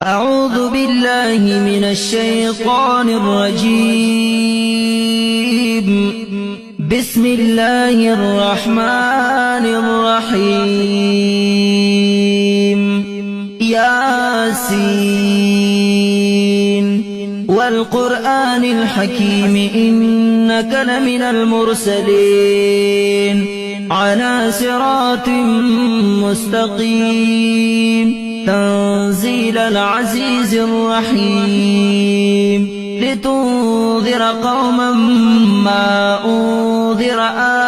أعوذ بالله من الشيطان الرجيم. بسم الله الرحمن الرحيم. ياسين والقرآن الحكيم إنك لمن المرسلين على صراط مستقيم تنزيل العزيز الرحيم لتنذر قوما ما أنذر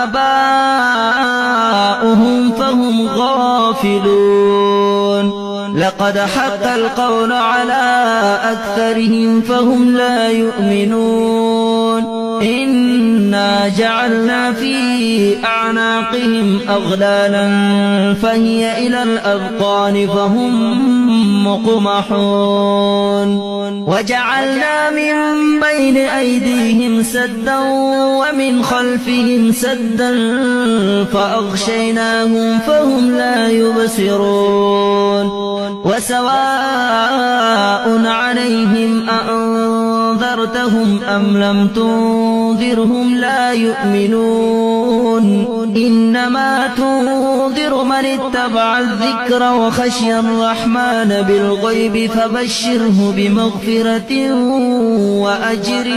آباؤهم فهم غافلون. لقد حق القول على أكثرهم فهم لا يؤمنون. إنا جعلنا في أعناقهم أغلالا فهي إلى الأذقان فهم مقمحون. وجعلنا من بين أيديهم سدا ومن خلفهم سدا فأغشيناهم فهم لا يبصرون. وسواء عليهم أأنذرتهم أم لم تنذرهم لا يؤمنون. إنما تنذر من اتبع الذكر وخشي الرحمن بالغيب فبشره بمغفرة وأجر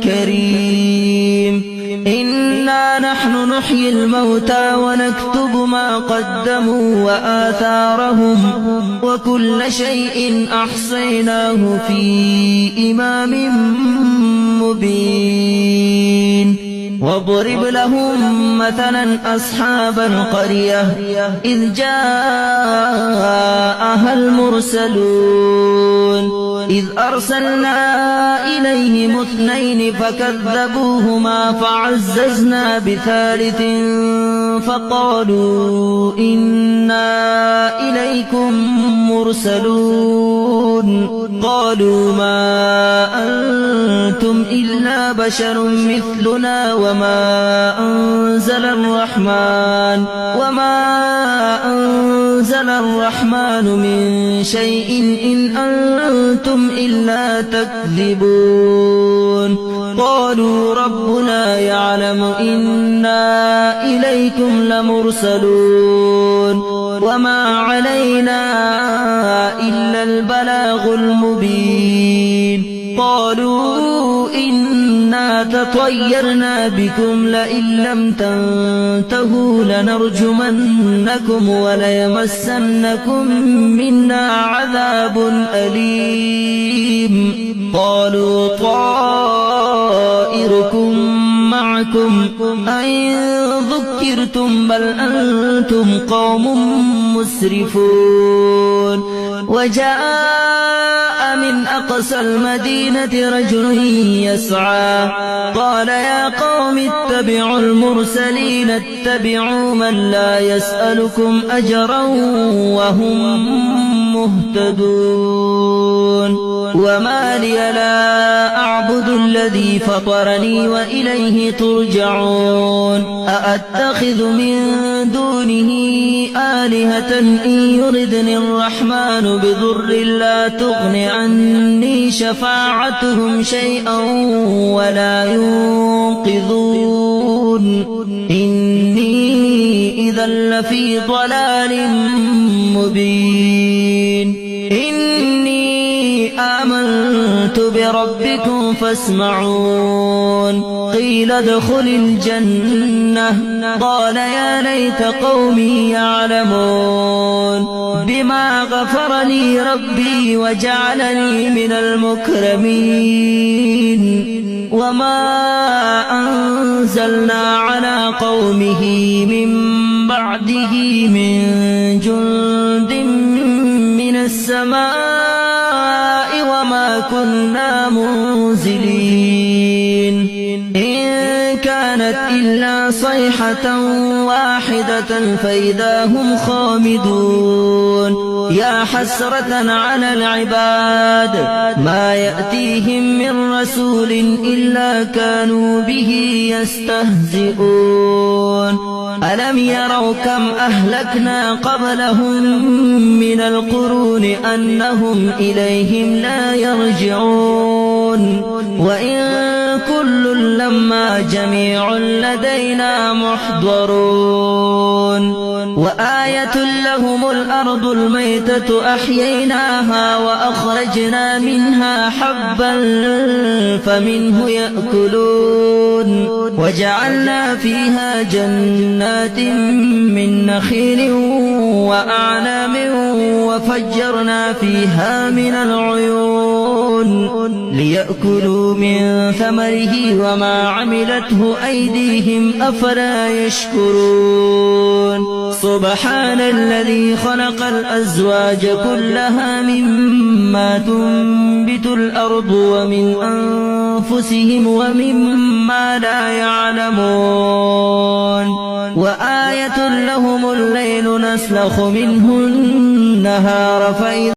كريم. إنا نحن نحيي الموتى ونكتب ما قدموا وآثارهم وكل شيء أحصيناه في إمام مبين. واضرب لهم مثلا أصحاب القرية إذ جاءها المرسلون إذ أرسلنا إليهم اثنين فكذبوهما فعززنا بثالث فقالوا إنا إليكم مرسلون. قالوا ما أنتم إلا بشر مثلنا وما أنزل الرحمن من شيء إن أنتم إلا تكذبون. قالوا ربنا يعلم إنا إليكم لمرسلون وما علينا إلا البلاغ المبين. قالوا إنا تطيرنا بكم لئن لم تنتهوا لنرجمنكم وليمسنكم منا عذاب أليم. قالوا طائركم معكم أئن ذكرتم بل أنتم قوم مسرفون. وجاء من أقصى المدينة رجل يسعى قال يا قوم اتبعوا المرسلين اتبعوا من لا يسألكم أجرا وهم مهتدون. وما لي لا أعبد الذي فطرني وإليه ترجعون. أأتخذ من دونه آلهة إن يردني الرحمن بضر لا تغن عني شفاعتهم شيئا ولا ينقذون. إني إذا لفي ضلال مبين. إني آمنت بربكم فاسمعون. قيل ادخل الجنة قال يا ليت قومي يعلمون بما غفر لي ربي وجعلني من المكرمين. وما أنزلنا على قومه من بعده من جند من السماء وما كنا منزلين. إن كانت إلا صيحة واحدة فإذا هم خامدون. يا حسرة على العباد ما يأتيهم من رسول إلا كانوا به يستهزئون. ألم يروا كم أهلكنا قبلهم من القرون أنهم إليهم لا يرجعون وإن كل لما جميع لدينا محضرون وآية لهم الأرض الميتة أحييناها وأخرجنا منها حبا فمنه يأكلون وجعلنا فيها جنات من نخيل وأعناب وفجرنا فيها من العيون ليأكلوا من ثمره وما عملته أيديهم أفلا يشكرون سبحان الذي خلق الأزواج كلها مما تنبت الأرض ومن أنفسهم ومما لا يعلمون وآية لهم الليل نسلخ منه النهار فإذا